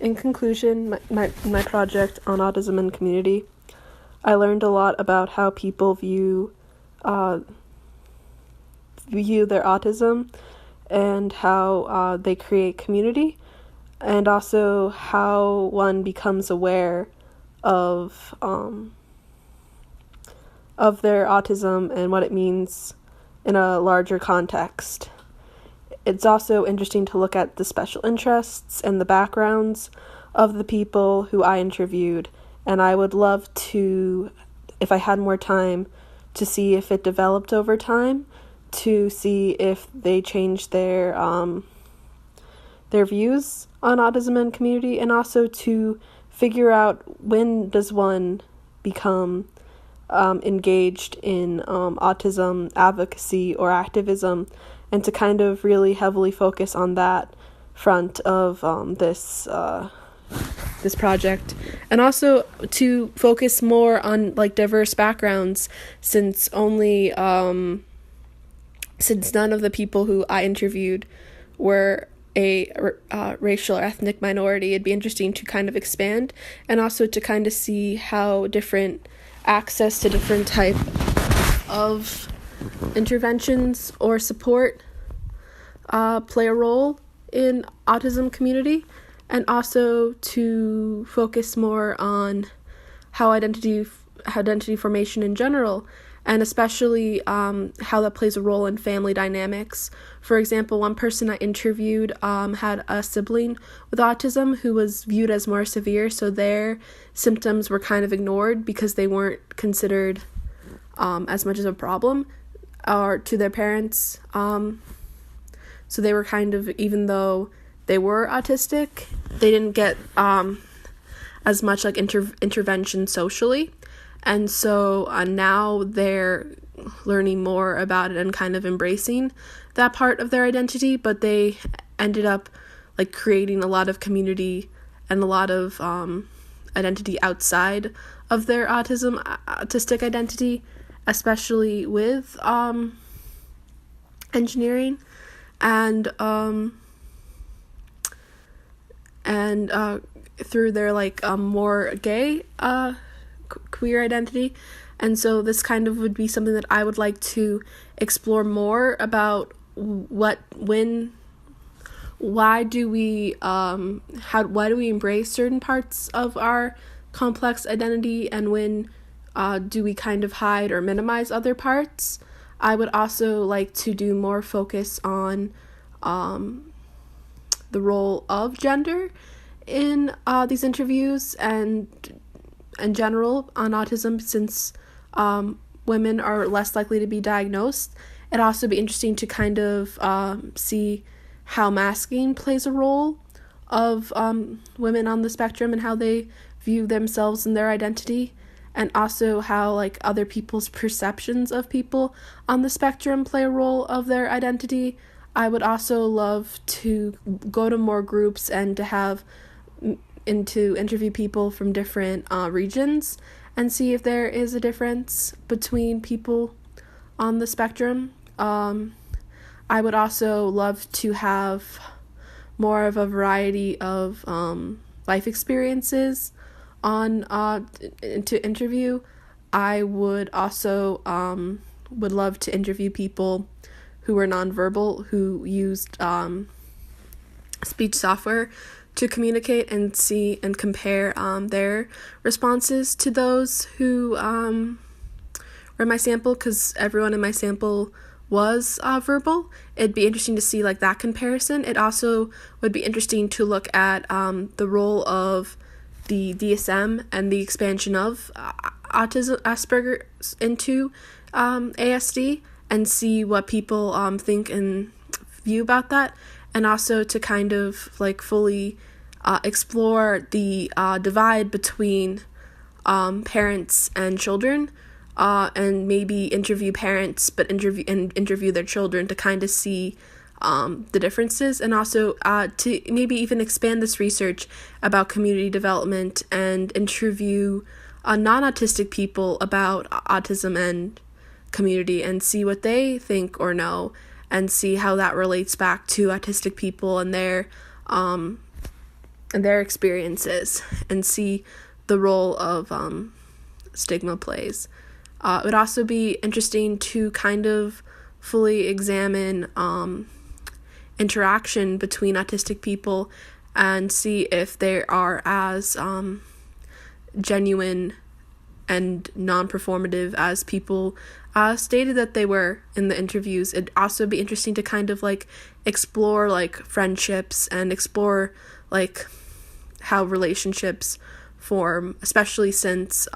In conclusion, my project on autism and community, I learned a lot about how people view their autism and how they create community, and also how one becomes aware of their autism and what it means in a larger context. It's also interesting to look at the special interests and the backgrounds of the people who I interviewed, and I would love to, if I had more time, to see if it developed over time, to see if they changed their views on autism and community, and also to figure out when does one become engaged in autism advocacy or activism, and to kind of really heavily focus on that front of this project, and also to focus more on like diverse backgrounds, since none of the people who I interviewed were a racial or ethnic minority. It'd be interesting to kind of expand, and also to kind of see how different access to different type of interventions or support play a role in autism community, and also to focus more on how identity formation in general, and especially how that plays a role in family dynamics. For example, one person I interviewed had a sibling with autism who was viewed as more severe, so their symptoms were kind of ignored because they weren't considered as much as a problem or to their parents. So they were kind of, even though they were autistic, they didn't get as much like intervention socially. And so now they're learning more about it and kind of embracing that part of their identity, but they ended up like creating a lot of community and a lot of identity outside of their autistic identity, especially with engineering and through their like more gay queer identity. And so this kind of would be something that I would like to explore more about. Why do we embrace certain parts of our complex identity, and when do we kind of hide or minimize other parts? I would also like to do more focus on the role of gender in these interviews and in general on autism, since women are less likely to be diagnosed. It'd also be interesting to kind of see how masking plays a role of women on the spectrum and how they view themselves and their identity, and also how like other people's perceptions of people on the spectrum play a role of their identity. I would also love to go to more groups and to interview people from different regions and see if there is a difference between people on the spectrum. I would also love to have more of a variety of life experiences on to interview. I would also would love to interview people who were nonverbal, who used speech software to communicate, and see and compare their responses to those who were in my sample, because everyone in my sample was verbal. It'd be interesting to see like that comparison. It also would be interesting to look at the role of the DSM and the expansion of autism Asperger's into ASD, and see what people think and view about that, and also to kind of like fully explore the divide between parents and children, and maybe interview parents, but interview their children to kind of see the differences, and also to maybe even expand this research about community development and interview non-autistic people about autism and community, and see what they think or know, and see how that relates back to autistic people and their their experiences and see the role of stigma plays. It would also be interesting to kind of fully examine interaction between autistic people and see if they are as genuine and non-performative as people stated that they were in the interviews. It'd also be interesting to kind of like explore like friendships and explore like how relationships form, especially since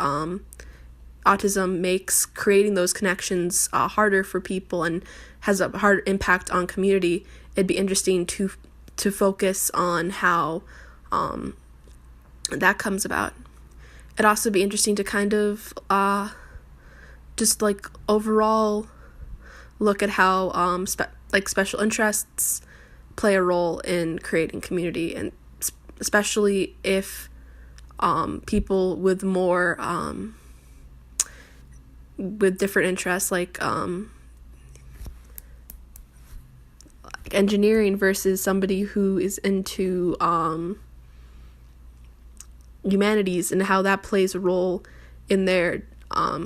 autism makes creating those connections harder for people and has a hard impact on community. It'd be interesting to focus on how that comes about. It'd also be interesting to kind of just like overall look at how special interests play a role in creating community, and especially if people with more with different interests like engineering versus somebody who is into humanities, and how that plays a role in their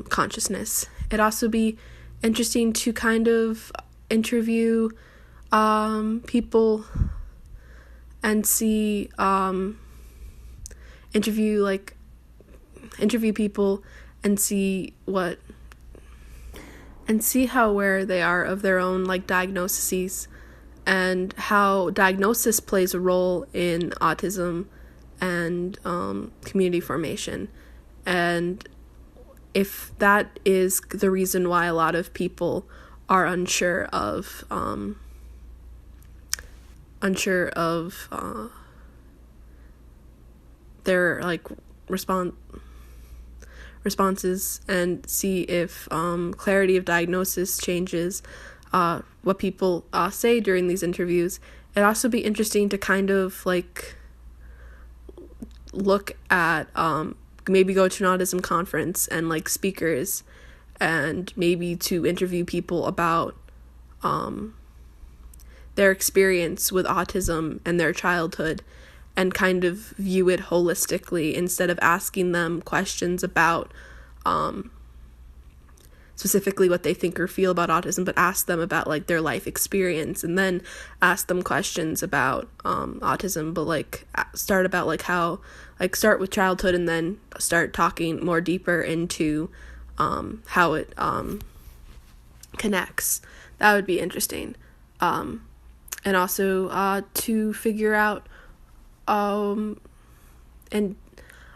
consciousness. It'd also be interesting to kind of interview people and see interview people and see how aware they are of their own like diagnoses, and how diagnosis plays a role in autism and community formation, and if that is the reason why a lot of people are unsure of their like responses, and see if clarity of diagnosis changes what people say during these interviews. It'd also be interesting to kind of like look at maybe go to an autism conference and like speakers, and maybe to interview people about their experience with autism and their childhood, and kind of view it holistically instead of asking them questions about specifically what they think or feel about autism, but ask them about like their life experience, and then ask them questions about autism, but like start about like how like start with childhood and then start talking more deeper into how it connects. That would be interesting. And also to figure out and on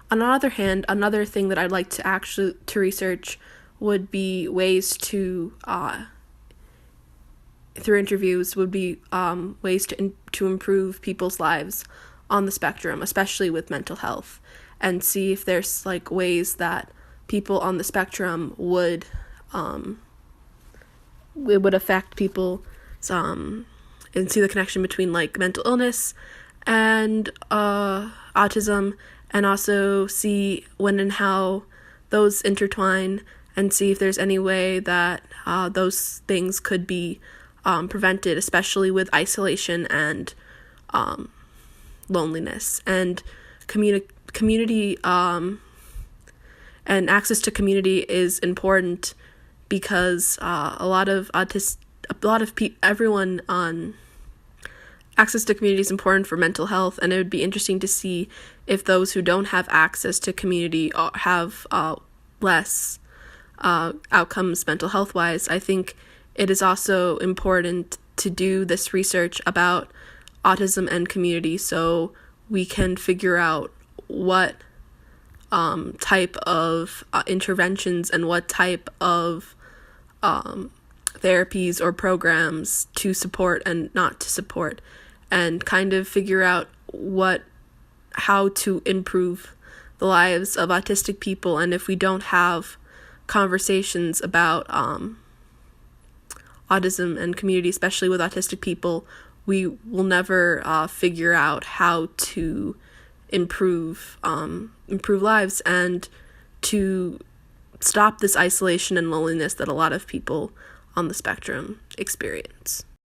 the other hand, another thing that I'd like to research would be ways to through interviews would be ways to improve people's lives on the spectrum, especially with mental health, and see if there's like ways that people on the spectrum would it would affect people, and see the connection between like mental illness and autism, and also see when and how those intertwine, and see if there's any way that those things could be prevented, especially with isolation and loneliness. And community and access to community is important because everyone on access to community is important for mental health, and it would be interesting to see if those who don't have access to community have less outcomes mental health wise. I think it is also important to do this research about autism and community so we can figure out what type of interventions and what type of therapies or programs to support and not to support, and kind of figure out how to improve the lives of autistic people. And if we don't have conversations about autism and community, especially with autistic people, we will never figure out how to improve lives and to stop this isolation and loneliness that a lot of people on the spectrum experience.